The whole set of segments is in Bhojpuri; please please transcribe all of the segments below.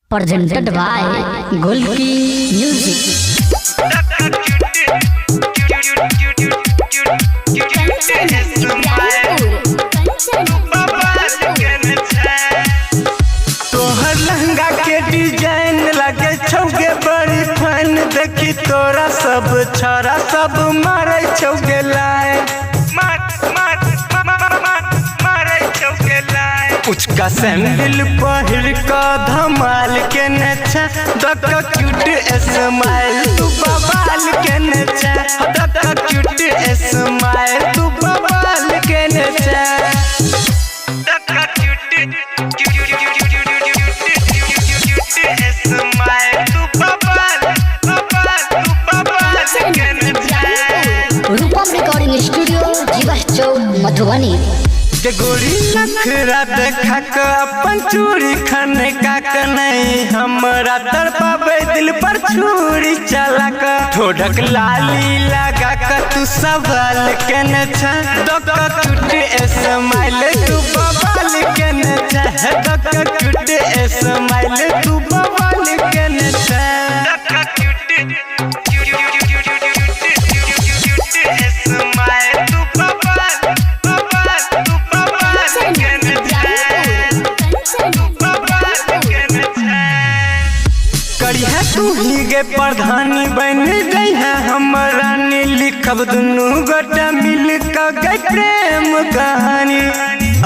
presented by Golki Music. तोहर लहंगा के डिजाइन लगे छौगे बड़ी फन देखी तोरा सब छरा सब मारे छौगे लाए उचका सैंडल पहिर का धमाल के नचा दका क्यूट स्माइल तू बवाल के नचा दका क्यूट स्माइल तू बवाल के नचा दका क्यूट स्माइल तू बवाल के नचा। रूपम रिकॉर्डिंग स्टूडियो जीवा चौक मधुबनी। गोरी नखरा देखा के अपन चूड़ी खाने का नहीं हमरा तरपावे दिल पर छुरी चला के ठोडक लाली लगा के तू सवाल के नचा दका क्यूट स्माइल तू बवाल के नचा दका क्यूट स्माइल तू बवाल के नचा दका क्यूट स्माइल तू करिया तू ही गे प्रधानी बन गई है हमारा नी लिखब दुनू गोटा मिल के प्रेम कहानी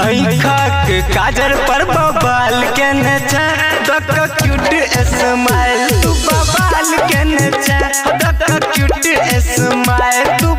ऐखा के काजर पर बवाल के नचा दका क्यूट स्माइल तू बवाल के नचा दका क्यूट स्माइल तू